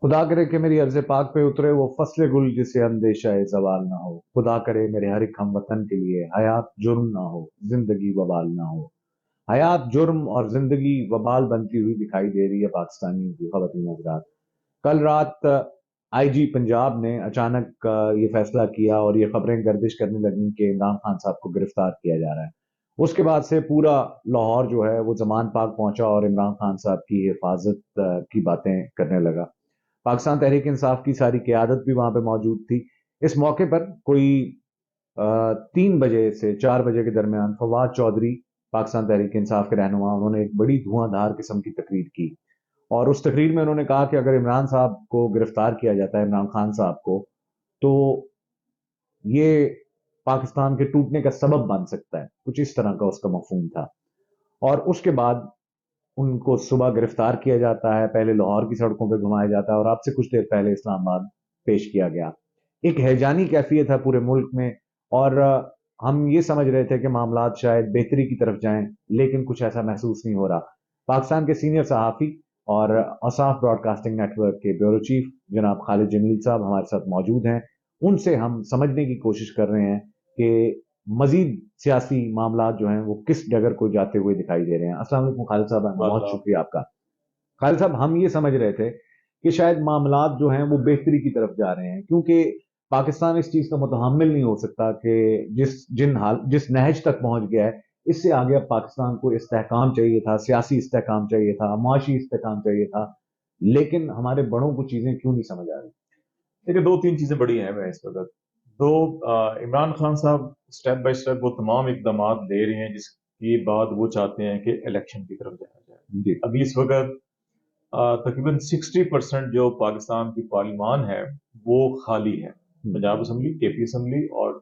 खुदा करे कि मेरी अर्ज़ पाक पे उतरे वो फ़स्ल गुल जिसे अंदेशा ज़वाल ना हो। खुदा करे मेरे हर एक हमवतन के लिए हयात जुर्म ना हो, ज़िंदगी वबाल ना हो। हयात जुर्म और ज़िंदगी वबाल बनती हुई दिखाई दे रही है पाकिस्तानियों की ख़वातीन हज़रात। कल रात आईजी पंजाब ने अचानक ये फैसला किया और ये खबरें गर्दिश करने लगी कि इमरान खान साहब को गिरफ्तार किया जा रहा है। उसके बाद से पूरा लाहौर जो है वो ज़मान पाक पहुंचा और इमरान खान साहब की हिफाजत की बातें करने लगा। पाकिस्तान तहरीक इंसाफ की सारी क़यादत भी वहां पे मौजूद थी। इस मौके पर कोई 3 बजे से 4 बजे के दरमियान फवाद चौधरी पाकिस्तान तहरीक इंसाफ के रहनुमा उन्होंने एक बड़ी धुआंधार किस्म की तकरीर की और उस तकरीर में उन्होंने कहा कि अगर इमरान साहब को गिरफ्तार किया जाता है, इमरान खान साहब को, तो ये पाकिस्तान के टूटने का सबब बन सकता है। कुछ इस तरह का उसका मफहूम था। और उसके बाद उनको सुबह गिरफ्तार किया जाता है, पहले लाहौर की सड़कों पर घुमाया जाता है और आपसे कुछ देर पहले इस्लामाबाद पेश किया गया। एक हैजानी कैफियत है पूरे मुल्क में और हम ये समझ रहे थे कि मामलात शायद बेहतरी की तरफ जाएं, लेकिन कुछ ऐसा महसूस नहीं हो रहा। पाकिस्तान के सीनियर सहाफ़ी और औसाफ ब्रॉडकास्टिंग नेटवर्क के ब्यूरो चीफ जनाब खालिद जमील साहब हमारे साथ मौजूद हैं। उनसे हम समझने की कोशिश कर रहे हैं कि मजीद सियासी मामला जो हैं वो किस डगर को जाते हुए दिखाई दे रहे हैं। अस्सलाम वालेकुम खालिद साहब, बहुत शुक्रिया आपका। खालिद साहब, हम ये समझ रहे थे कि शायद मामलात जो हैं वो बेहतरी की तरफ जा रहे हैं, क्योंकि पाकिस्तान इस चीज का मुतहम्मिल नहीं हो सकता कि जिस नहज तक पहुंच गया है, इससे आगे अब पाकिस्तान को इस्तेहकाम चाहिए था, सियासी इस्तेहकाम चाहिए था, मुआशी इस्तेहकाम चाहिए था, लेकिन हमारे बड़ों को चीजें क्यों नहीं समझ आ रही? देखिए, दो तीन चीजें बड़ी अहम है इस वक्त। दो, इमरान खान साहब स्टेप बाय स्टेप वो तमाम इकदाम ले रहे हैं जिसके बाद वो चाहते हैं कि इलेक्शन की तरफ जाया जाए। जी। अभी इस वक्त तकरीबन 60% जो पाकिस्तान की पार्लियामान है वो खाली है। पंजाब असम्बली, केपी असम्बली और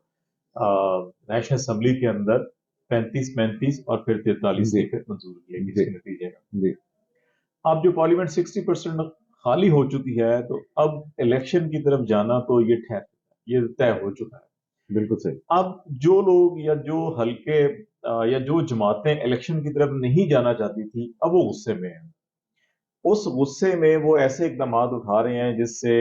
नेशनल असम्बली के अंदर 35-35 और फिर 43 जी। सीटें मंजूर की गई जी। इसके नतीजे में। जी। अब जो पार्लियामेंट 60% खाली हो चुकी है, तो अब इलेक्शन की तरफ जाना तो ये तय हो चुका है। बिल्कुल सही। अब जो लोग या जो हल्के या जो जमातें इलेक्शन की तरफ नहीं जाना चाहती थी, अब वो गुस्से में है। उस गुस्से में वो ऐसे इकदाम उठा रहे हैं जिससे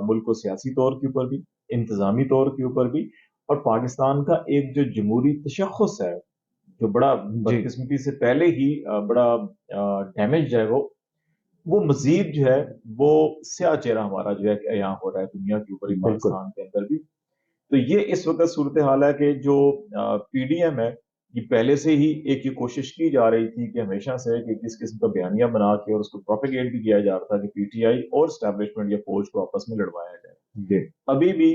मुल्क को सियासी तौर के ऊपर भी, इंतजामी तौर के ऊपर भी, और पाकिस्तान का एक जो जमहूरी तशख्खुस है, जो बड़ा जी। बदकिस्मती से पहले ही बड़ा डैमेज है, वो मजीद जो है वो स्याह चेहरा हमारा जो है यहाँ हो रहा है दुनिया के ऊपर ही, बिल्कुल। पाकिस्तान के अंदर भी। तो ये इस वक्त सूरत हाल है कि जो पीडीएम है, ये पहले से ही एक ये कोशिश की जा रही थी कि हमेशा से कि किस किस्म का बयानिया बना के और उसको प्रोपेगेट भी किया जा रहा था कि पीटीआई और स्टैब्लिशमेंट या फौज को आपस में लड़वाया जाए। जी। अभी भी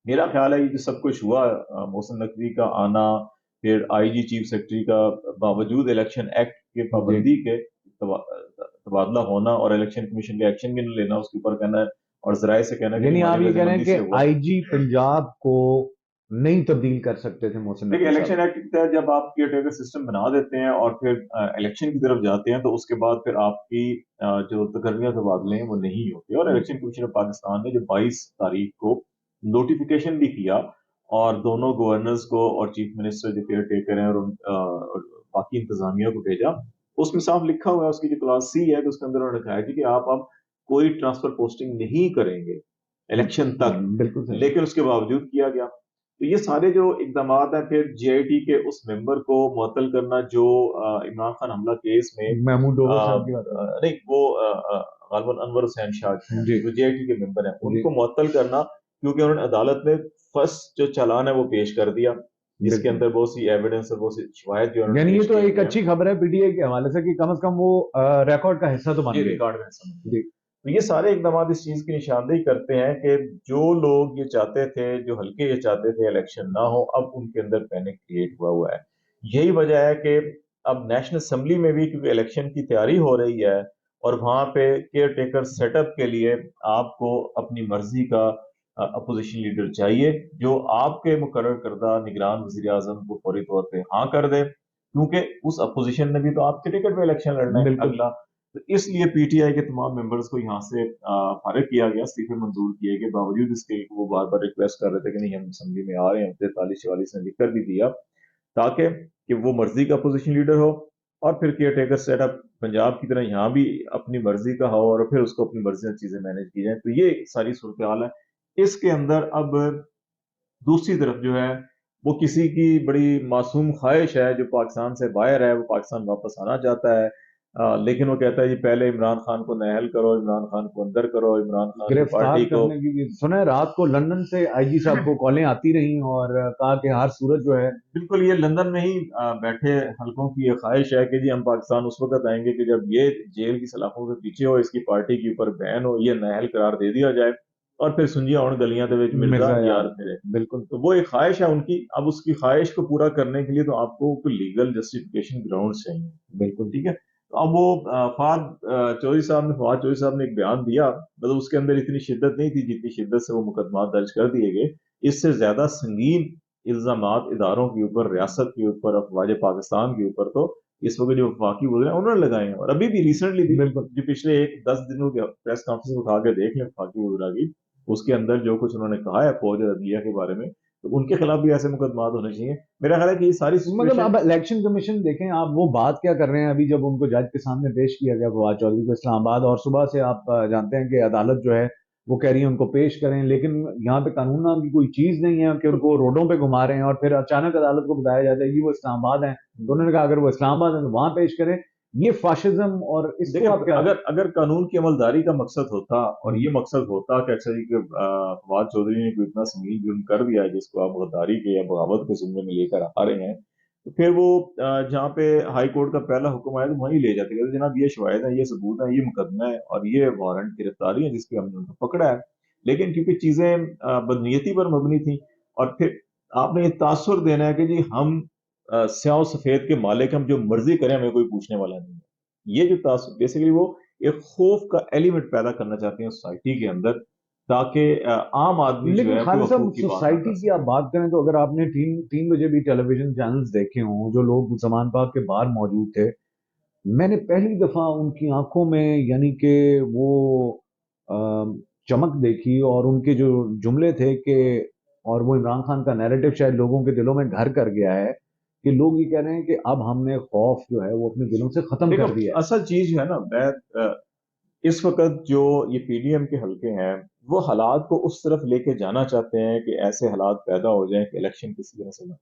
मेरा ख्याल है ये जो सब कुछ हुआ, मोहसिन नकवी का आना, फिर आईजी चीफ सेक्रेटरी का बावजूद इलेक्शन एक्ट के जी। पाबंदी के तबादला होना और इलेक्शन कमीशन का एक्शन भी नहीं लेना, उसके ऊपर कहना है और जराये से कहना है कि नहीं यानी आप हमारी ये कह रहे हैं रजामंदी कि से हुआ। आईजी पंजाब को नहीं तब्दील कर सकते थे मोहसिन देखिए, नकवी इलेक्शन साहब? एक्ट के तहत जब आप केयर टेकर सिस्टम बना देते हैं और फिर इलेक्शन की तरफ जाते हैं, तो उसके बाद फिर आपकी जो तकर्रियां तबादले हैं वो नहीं होते। और इलेक्शन कमीशन ऑफ पाकिस्तान ने जो 22 तारीख को नोटिफिकेशन भी किया और दोनों गवर्नर्स को और चीफ मिनिस्टर जो केयर टेकर हैं और बाकी इंतजामिया को भेजा, उसमें साफ लिखा हुआ है, उसकी जो क्लास सी है, तो उसके अंदर उन्होंने कहा है कि आप अब कोई ट्रांसफर पोस्टिंग नहीं करेंगे इलेक्शन तक। बिल्कुल सही। लेकिन उसके बावजूद किया गया। तो ये सारे जो इकदाम हैं, फिर जेआईटी के उस मेंबर को मुअत्तल करना जो इमरान खान हमला केस में महमूद डोवर साहब की बात कर रहे नहीं, वो गालिबन अनवर हुसैन शाह हैं? हैं जी। जो जेआईटी के मेंबर हैं, जी। उनको मुअत्तल करना, क्योंकि उन्होंने अदालत में फर्स्ट जो चालान है वो पेश कर दिया, जिसके बिल्कुल। अंदर बहुत सी एविडेंस और बहुत सी शवाहिद जो उन्होंने यानी ये पेश तो किए एक हुए हैं। अच्छी खबर है पीटीआई के हवाले से कि कम से कम वो रिकॉर्ड का हिस्सा तो बन ये गए। रिकॉर्ड में समझ। जी। तो ये सारे इकदाम इस चीज की निशानदेही करते हैं कि जो लोग ये चाहते थे, जो हल्के ये चाहते थे इलेक्शन ना हो, अब उनके अंदर पैनिक क्रिएट हुआ है। यही वजह है कि अब नेशनल असेंबली में भी क्योंकि इलेक्शन की तैयारी हो रही है और वहां पे केयर टेकर सेटअप के लिए आपको अपनी मर्जी का अपोजिशन लीडर चाहिए जो आपके मुकर्रर करदा निगरान वजीर आजम को फौरी तौर पर हाँ कर दे, क्योंकि उस अपोजिशन ने भी तो आपके टिकट पे इलेक्शन लड़ना है बिल्कुल। अगला। तो इसलिए पीटीआई के तमाम मेंबर्स को यहाँ से फारिग किया गया, इस्तीफे मंजूर किए गए, बावजूद इसके वो बार बार रिक्वेस्ट कर रहे थे कि नहीं हम असेंबली में आ रहे हैं, 43-44 ने लिख कर भी दिया ताकि कि वो मर्जी का अपोजिशन लीडर हो اور پھر caretaker set up Punjab کی طرح یہاں بھی اپنی مرضی کا ہو اور پھر اس کو اپنی مرضی سے چیزیں مینج کی جائیں. تو یہ ساری صورتحال ہے. اس کے اندر اب دوسری طرف جو ہے وہ کسی کی بڑی معصوم خواہش ہے جو پاکستان سے باہر ہے, وہ پاکستان واپس آنا چاہتا ہے, لیکن وہ کہتا ہے جی پہلے عمران خان کو نااہل کرو, عمران خان کو اندر کرو, عمران خان کی گرفتار پارٹی کو. کرنے کی سنا ہے رات کو لندن سے آئی جی صاحب کو کالیں آتی رہی اور کہا کہ ہر صورت جو ہے بالکل یہ لندن میں ہی بیٹھے حلقوں کی یہ خواہش ہے کہ جی ہم پاکستان اس وقت آئیں گے کہ جب یہ جیل کی سلاخوں کے پیچھے ہو, اس کی پارٹی کے اوپر بین ہو, یہ نااہل قرار دے دیا جائے اور پھر سنجیاں ہون گلیاں دے وچ مرزا مرزا یار یار پھرے. بالکل تو وہ ایک خواہش ہے ان کی. اب اس کی خواہش کو پورا کرنے کے لیے تو آپ کو کوئی لیگل جسٹیفیکیشن گراؤنڈ چاہیے. بالکل ٹھیک ہے. تو اب وہ فواد چودھری صاحب نے ایک بیان دیا, مطلب اس کے اندر اتنی شدت نہیں تھی جتنی شدت سے وہ مقدمات درج کر دیے گئے. اس سے زیادہ سنگین الزامات اداروں کے اوپر, ریاست کے اوپر, افواج پاکستان کے اوپر تو اس وقت جو وفاقی وزرا ہیں انہوں نے لگائے ہیں. اور ابھی بھی ریسنٹلی بھی بالکل جو پچھلے 10 دنوں کے پریس کانفرنس اٹھا کے دیکھ لیں وفاقی وزرا کی, اس کے اندر جو کچھ انہوں نے کہا ہے فوج اور عدلیہ کے بارے میں, تو ان کے خلاف بھی ایسے مقدمات ہونے چاہیے. میرا خیال ہے کہ یہ ساری مطلب سچویشن اب الیکشن کمیشن دیکھیں آپ وہ بات کیا کر رہے ہیں ابھی جب ان کو جج کے سامنے پیش کیا گیا فواد چودھری کو اسلام آباد, اور صبح سے آپ جانتے ہیں کہ عدالت جو ہے وہ کہہ رہی ہے ان کو پیش کریں, لیکن یہاں پہ قانون نام کی کوئی چیز نہیں ہے کہ ان کو روڈوں پہ گھما رہے ہیں اور پھر اچانک عدالت کو بتایا جاتا ہے یہ وہ اسلام آباد ہیں. تو انہوں نے کہا اگر وہ اسلام آباد ہیں تو وہاں پیش کریں. یہ فاشزم اور اس دیکھیں کو آپ کیا اگر قانون کی عملداری کا مقصد ہوتا اور یہ مقصد ہوتا کہ اچھا جی کہ فواد چودھری نے کوئی اتنا سنگین جرم کر دیا ہے جس کو آپ غداری کے یا بغاوت کے زمرے میں لے کر آ رہے ہیں, تو پھر وہ جہاں پہ ہائی کورٹ کا پہلا حکم آیا تو وہیں لے جاتے کہ جناب یہ شواہد ہیں, یہ ثبوت ہیں, یہ مقدمہ ہے اور یہ وارنٹ گرفتاری ہے جس پہ ہم نے ان کو پکڑا ہے. لیکن کیونکہ چیزیں بدنیتی پر مبنی تھیں اور پھر آپ نے یہ تاثر دینا ہے کہ جی ہم سیاہ و سفید کے مالک, ہم جو مرضی کریں ہمیں کوئی پوچھنے والا نہیں ہے. یہ جو تاثر بیسیکلی وہ ایک خوف کا ایلیمنٹ پیدا کرنا چاہتے ہیں سوسائٹی کے اندر تاکہ عام آدمی جو لیکن ہے وہ خالد صاحب حقوق کی بات نہ سوسائٹی کر کی آپ سکے. بات کریں تو اگر آپ نے 3 بجے بھی ٹیلی ویژن چینلز دیکھے ہوں جو لوگ زمان پاک کے باہر موجود تھے, میں نے پہلی دفعہ ان کی آنکھوں میں یعنی کہ وہ چمک دیکھی اور ان کے جو جملے تھے کہ, اور وہ عمران خان کا نیریٹو شاید لوگوں کے دلوں میں گھر کر گیا ہے کہ لوگ یہ کہہ رہے ہیں کہ اب ہم نے خوف جو ہے وہ اپنے دلوں سے ختم دیکھو کر دیا ہے. اصل چیز جو ہے نا, میں اس وقت جو یہ پی ڈی ایم کے حلقے ہیں وہ حالات کو اس طرف لے کے جانا چاہتے ہیں کہ ایسے حالات پیدا ہو جائیں کہ الیکشن کسی طرح سے نہ,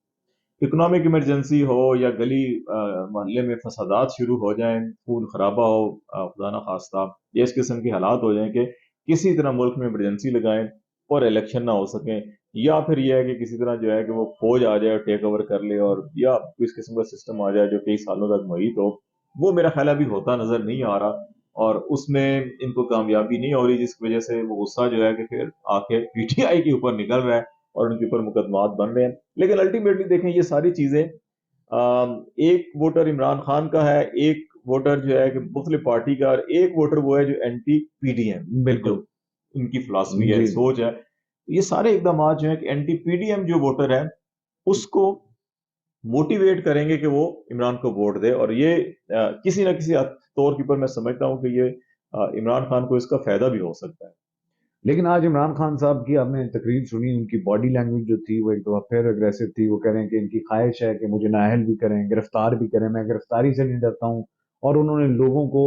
اکنامک ایمرجنسی ہو یا گلی محلے میں فسادات شروع ہو جائیں, خون خرابہ ہو خدا نہ خواستہ, یا اس قسم کے حالات ہو جائیں کہ کسی طرح ملک میں ایمرجنسی لگائیں اور الیکشن نہ ہو سکیں, یا پھر یہ ہے کہ کسی طرح جو ہے کہ وہ فوج آ جائے اور ٹیک اوور کر لے, اور یا اس قسم کا سسٹم آ جائے جو کئی سالوں تک محیط ہو. وہ میرا خیال ابھی ہوتا نظر نہیں آ رہا اور اس میں ان کو کامیابی نہیں ہو رہی, جس کی وجہ سے وہ غصہ جو ہے کہ پھر آ کے پی ٹی آئی کے اوپر نکل رہا ہے اور ان کے اوپر مقدمات بن رہے ہیں. لیکن الٹیمیٹلی دیکھیں یہ ساری چیزیں ایک ووٹر عمران خان کا ہے, ایک ووٹر جو ہے کہ مختلف پارٹی کا, اور ایک ووٹر وہ ہے جو اینٹی پی ڈی ایم جو بالکل ان کی فلاسفی ہے, جی جی سوچ ہے. یہ سارے اقدامات جو ہیں کہ اینٹی پی ڈی ایم جو ووٹر ہے اس کو موٹیویٹ کریں گے کہ وہ عمران کو ووٹ دے, اور یہ کسی نہ کسی طور کے اوپر میں سمجھتا ہوں کہ یہ عمران خان کو اس کا فائدہ بھی ہو سکتا ہے. لیکن آج عمران خان صاحب کی آپ نے تقریر سنی, ان کی باڈی لینگویج جو تھی وہ ایک دفعہ پھر اگریسو تھی. وہ کہہ رہے ہیں کہ ان کی خواہش ہے کہ مجھے نااہل بھی کریں, گرفتار بھی کریں, میں گرفتاری سے نہیں ڈرتا ہوں. اور انہوں نے لوگوں کو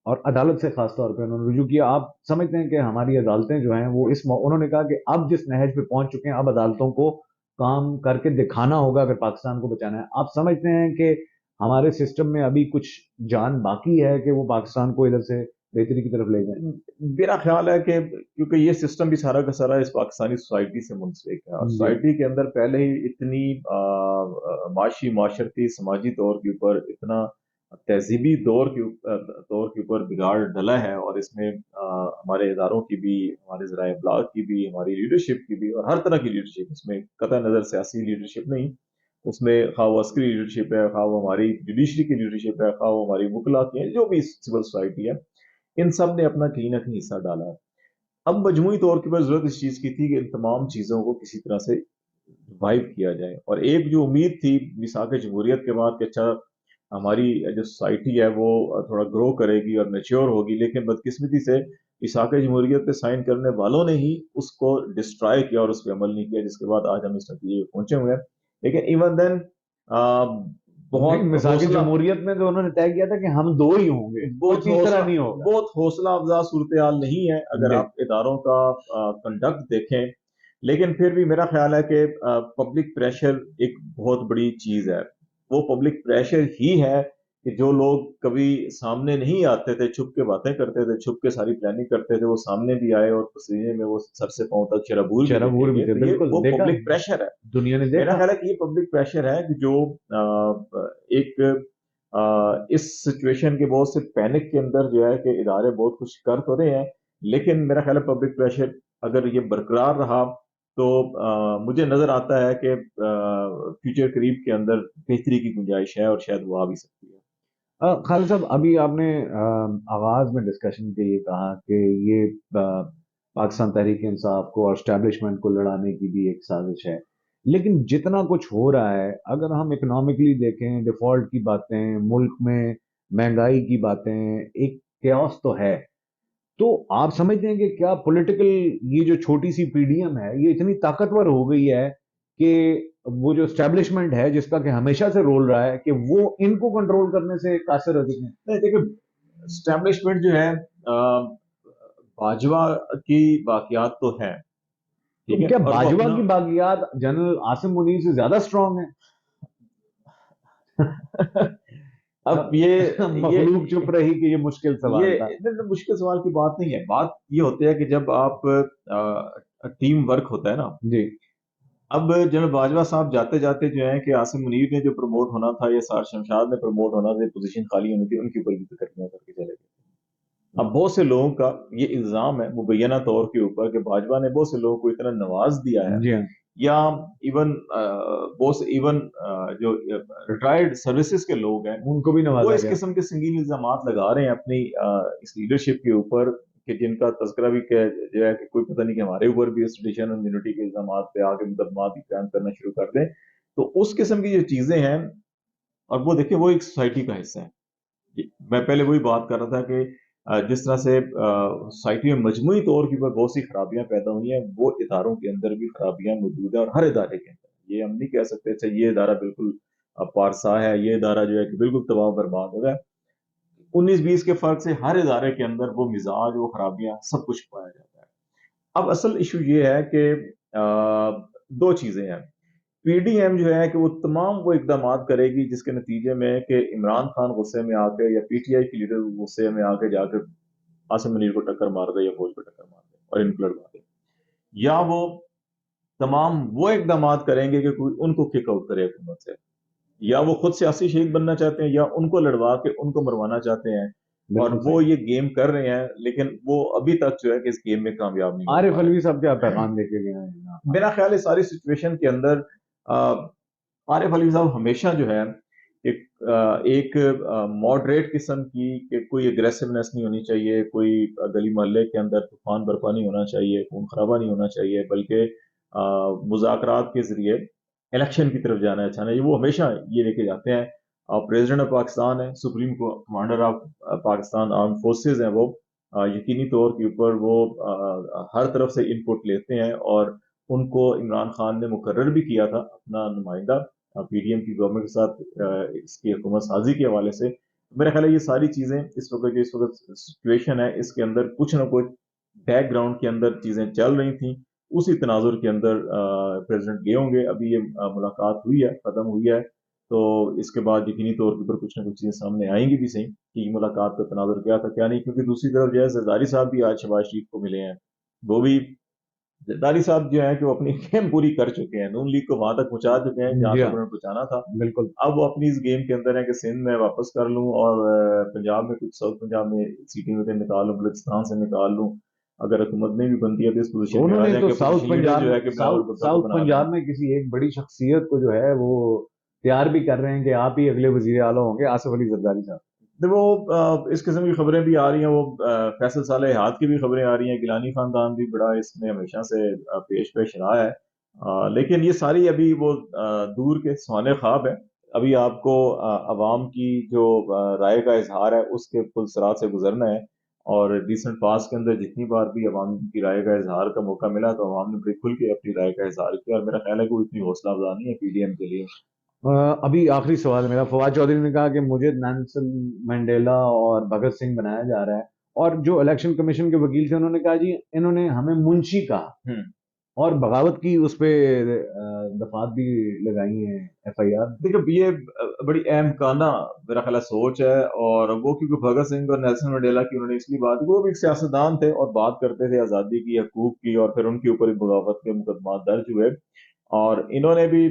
اور عدالت سے خاص طور پہ انہوں نے رجوع کیا. آپ سمجھتے ہیں کہ ہماری عدالتیں جو ہیں وہ انہوں نے کہا کہ اب جس نہج پہ پہنچ چکے ہیں اب عدالتوں کو کام کر کے دکھانا ہوگا اگر پاکستان کو بچانا ہے. آپ سمجھتے ہیں کہ ہمارے سسٹم میں ابھی کچھ جان باقی ہے کہ وہ پاکستان کو ادھر سے بہتری کی طرف لے جائیں؟ میرا خیال ہے کہ کیونکہ یہ سسٹم بھی سارا کا سارا اس پاکستانی سوسائٹی سے منسلک ہے, اور جی سوسائٹی کے اندر پہلے ہی اتنی معاشی معاشرتی سماجی طور کے اوپر اتنا تہذیبی طور کے اوپر بگاڑ ڈلا ہے, اور اس میں ہمارے اداروں کی بھی, ہمارے ذرائع ابلاغ کی بھی, ہماری لیڈرشپ کی بھی, اور ہر طرح کی لیڈرشپ, اس میں قطع نظر سیاسی لیڈرشپ نہیں, اس میں خواہ وہ عسکری لیڈرشپ ہے, خواہ وہ ہماری جوڈیشری کی لیڈرشپ ہے, خواہ وہ ہماری وکلا کی ہے, جو بھی سول سوسائٹی ہے, ان سب نے اپنا کہیں نہ کہیں حصہ ڈالا ہے. اب مجموعی طور کے پر ضرورت اس چیز کی تھی کہ ان تمام چیزوں کو کسی طرح سے ریوائیو کیا جائے, اور ایک جو امید تھی میثاق جمہوریت کے بعد کہ اچھا ہماری جو سوسائٹی ہے وہ تھوڑا گرو کرے گی اور میچیور ہوگی, لیکن بدقسمتی سے میثاق جمہوریت پہ سائن کرنے والوں نے ہی اس کو ڈسٹرائے کیا اور اس پہ عمل نہیں کیا, جس کے بعد آج ہم اس نتیجے پہ پہنچے ہوئے ہیں. لیکن ایون دین बहुत मिसाल की हौसला जमहूरियत में तो उन्होंने तय किया था कि हम दो ही होंगे, कोई बहुत तीसरा हौसला नहीं होगा। बहुत हौसला अफजा सूरत हाल नहीं है अगर जी। आप इदारों का कंडक्ट देखें। लेकिन फिर भी मेरा ख्याल है कि पब्लिक प्रेशर एक बहुत बड़ी चीज है। वो पब्लिक प्रेशर ही है कि जो लोग कभी सामने नहीं आते थे, छुप के बातें करते थे, छुप के सारी प्लानिंग करते थे, वो सामने भी आए और पसीने में वो सर से पांव तक शराबूर भी लेके चरमूर भी गए। थे, तो ये बिल्कुल वो देखा, पब्लिक प्रेशर है। दुनिया ने मेरा देखा। ख्याल है कि ये पब्लिक प्रेशर है कि जो एक इस सिचुएशन के बहुत से पैनिक के अंदर जो है कि इदारे बहुत कुछ कर तो रहे हैं, लेकिन मेरा ख्याल है पब्लिक प्रेशर अगर ये बरकरार रहा तो मुझे नजर आता है कि फ्यूचर करीब के अंदर बेहतरी की गुंजाइश है और शायद वो आ भी सकती है। खालिद साहब, अभी आपने आगाज में डिस्कशन के ये कहा कि ये पाकिस्तान तहरीक इंसाफ को और एस्टेब्लिशमेंट को लड़ाने की भी एक साजिश है, लेकिन जितना कुछ हो रहा है, अगर हम इकोनॉमिकली देखें, डिफॉल्ट की बातें, मुल्क में महंगाई की बातें, एक chaos तो है। तो आप समझते हैं कि क्या पॉलिटिकल, ये जो छोटी सी पीडीएम है, ये इतनी ताकतवर हो गई है कि वो जो एस्टेब्लिशमेंट है, जिसका कि हमेशा से रोल रहा है, कि वो इनको कंट्रोल करने से कासिर अधिक है? नहीं देखिए, स्टैब्लिशमेंट जो है बाजवा की बाकियात तो है, तो ठीक है, क्या और वो बाजवा अपना की बागियात जनरल आसिम मुनीर से ज्यादा स्ट्रांग है? अब ये मखलूक चुप रही कि ये मुश्किल सवाल था। मुश्किल सवाल की बात नहीं है। बात ये होती है कि जब आप टीम वर्क होता है ना। जी। अब जनरल बाजवा साहब जाते जाते जो है कि आसिम मुनीर ने जो प्रमोट होना था या सार शमशाद ने प्रमोट होना था, पोजीशन खाली होनी थी, उनके ऊपर भी फिक्र करके चले गए। अब बहुत से लोगों का ये इल्जाम है मुबैना तौर के ऊपर कि भाजपा ने बहुत से लोगों को इतना नवाज दिया है, जी हाँ। या इवन बहुत से इवन जो रिटायर्ड सर्विसेज के लोग हैं उनको भी वो नवाजा इस गया। किस्म के संगीन इल्जाम लगा रहे हैं अपनी इस लीडरशिप के ऊपर, कि जिनका तस्करा भी जो है कि कोई पता नहीं कि हमारे ऊपर भी ट्रेडिशन और यूनिटी के इल्जाम पे आके मुकदमा भी कायम करना शुरू कर दें। तो उस किस्म की जो चीजें हैं, और वो देखिए वो एक सोसाइटी का हिस्सा है। मैं पहले वही बात कर रहा था कि जिस तरह से सोसाइटी में मजमूई तौर के ऊपर बहुत सी खराबियां पैदा हुई हैं, वो इदारों के अंदर भी खराबियां मौजूद है, और हर इदारे के अंदर। ये हम नहीं कह सकते अच्छा ये इदारा बिल्कुल पारसा है, ये इदारा जो है कि बिल्कुल तबाह बर्बाद हो गया। 19-20 के फर्क से हर इदारे के अंदर वो मिजाज, वो खराबियां, सब कुछ पाया जाता है। अब असल इशू ये है कि दो चीजें हैं। पीडीएम जो है कि वो तमाम वो इकदाम करेगी जिसके नतीजे में कि इमरान खान गुस्से में आके या पीटीआई की लीडर गुस्से में आके जाकर आसिम मुनीर को टक्कर मार दे या फौज को टक्कर मार दे और इनको लड़वा दे, या वो तमाम वो इकदाम करेंगे कि कोई उनको किक आउट करे हुकूमत से, या वो खुद सियासी शहीद बनना चाहते हैं, या उनको लड़वा के उनको मरवाना चाहते हैं। और बिल्कुल वो सही। ये गेम कर रहे हैं, लेकिन वो अभी तक जो है कि इस गेम में कामयाब नहीं हो आरिफ पा अलवी साहब क्या रहे। पैगाम लेके गए हैं यहाँ? मेरा ख्याल है सारी सिचुएशन के अंदर आरिफ अलवी साहब हमेशा जो है एक मॉडरेट किस्म की, कि कोई एग्रेसिवनेस नहीं होनी चाहिए, कोई गली मोहल्ले के अंदर तूफान बर्पा नहीं होना चाहिए, खून खराबा नहीं होना चाहिए, बल्कि मुज़ाकरात के जरिए इलेक्शन की तरफ जाना है, अच्छा नहीं, वो हमेशा ये लेके जाते हैं। प्रेसिडेंट ऑफ पाकिस्तान है, supreme commander of Pakistan arm forces हैं, वो यकीनी तौर के ऊपर वो हर तरफ से इनपुट लेते हैं, और उनको इमरान खान ने मुकर्रर भी किया था अपना नुमाइंदा पीडीएम की गवर्नमेंट के साथ इसकी हुकूमत साजी के हवाले से। मेरा ख्याल है ये सारी चीजें इस वक्त सिचुएशन है, इसके अंदर कुछ ना कुछ बैकग्राउंड के अंदर चीजें चल रही थी। उसी तनाजुर के अंदर प्रेसिडेंट गए होंगे, अभी ये मुलाकात हुई है, खत्म हुई है, तो इसके बाद यकीनी तौर के ऊपर कुछ ना कुछ चीजें सामने आएंगी भी सही कि मुलाकात का तनाजुर क्या था क्या नहीं। क्योंकि दूसरी तरफ जो है जरदारी साहब भी आज शहबाज शरीफ को मिले हैं, वो भी जरदारी साहब जो है कि वो अपनी गेम पूरी कर चुके हैं, नून लीग को वहां तक पहुंचा चुके हैं जहां जी तक हाँ, उन्होंने पहुंचाना था। बिल्कुल। अब वो अपनी इस गेम के अंदर है कि सिंध में वापस कर लूं और पंजाब में कुछ, साउथ पंजाब में सीटें वीटें निकाल लूं, बलूचिस्तान से निकाल लूं। अगर हुकूमत नहीं भी बनती है तो इस पोजीशन में आ उन्होंने जाए तो कि साउथ पोजीशन लीडर पंजाब जो में है कि बिलावल भुट्टो को साउथ बना लें। पंजाब में किसी एक बड़ी शख्सियत को जो है वो तैयार भी कर रहे हैं कि आप ही अगले वजीर आला होंगे, आसिफ अली जरदारी साहब। देखो इस किस्म की खबरें भी आ रही हैं, वो फैसल साले हाथ की भी खबरें आ रही हैं, गिलानी खानदान भी बड़ा इसमें हमेशा से पेश पेश रहा है। लेकिन ये सारी अभी वो दूर के सुहाने ख्वाब है। अभी आपको अवाम की जो राय का इजहार है उसके पुलसरात से गुजरना है, और रिसेंट पास के अंदर जितनी बार भी अवाम की राय का इजहार का मौका मिला तो अवाम ने बड़ी खुल के अपनी राय का इजहार किया, और मेरा ख्याल है कि वो इतनी हौसला अफजा नहीं है पीडीएम के लिए अभी आखिरी सवाल मेरा, फवाद चौधरी ने कहा कि मुझे नेल्सन मंडेला और भगत सिंह बनाया जा रहा है, और जो इलेक्शन कमीशन के वकील थे उन्होंने कहा जी इन्होंने हमें मुंशी कहा, हम्म। और बगावत की उस पे दफात भी लगाई हैं, एफआईआर। देखिए ये बड़ी अहम काना मेरा ख्याल है सोच है, और वो क्योंकि भगत सिंह और नेल्सन मंडेला की उन्होंने इसलिए बात की, वो भी एक सियासतदान थे और बात करते थे आज़ादी की, हकूक की, और फिर उनके ऊपर बगावत के मुकदमा दर्ज हुए। और इन्होंने भी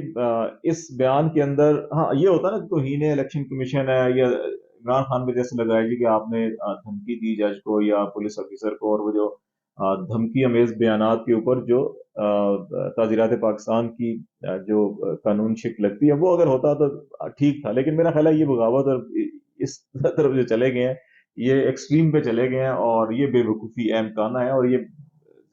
इस बयान के अंदर, हाँ ये होता है ना, तौहीन इलेक्शन कमीशन है, या इमरान खान पे जैसे लगाया जी कि आपने धमकी दी जज को या पुलिस ऑफिसर को, और वो जो धमकी अमेज बयानात के ऊपर जो ताज़ीरात पाकिस्तान की जो कानून शिक लगती है, वो अगर होता तो ठीक था। लेकिन मेरा ख्याल है ये बगावत और इस तरफ जो चले गए हैं, ये एक्सट्रीम पे चले गए हैं, और ये बेवकूफ़ी अहम काना है, और ये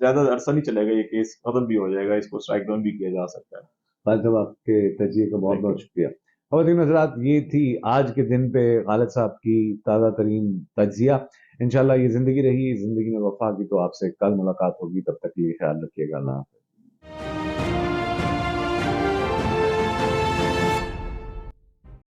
ज्यादा अरसा नहीं चलेगा, ये केस खत्म भी हो जाएगा, इसको स्ट्राइक डाउन भी किया जा सकता है। भाई साहब आपके तजिए का बहुत थैंक यू। बहुत शुक्रिया। खवातीन हजरात, ये थी आज के दिन पे खालिद साहब की ताज़ा तरीन तजिया। इंशाल्लाह ये जिंदगी रही, जिंदगी में वफा की, तो आपसे कल मुलाकात होगी, तब तक ये ख्याल रखिएगा। अल्लाह हाफ़िज़।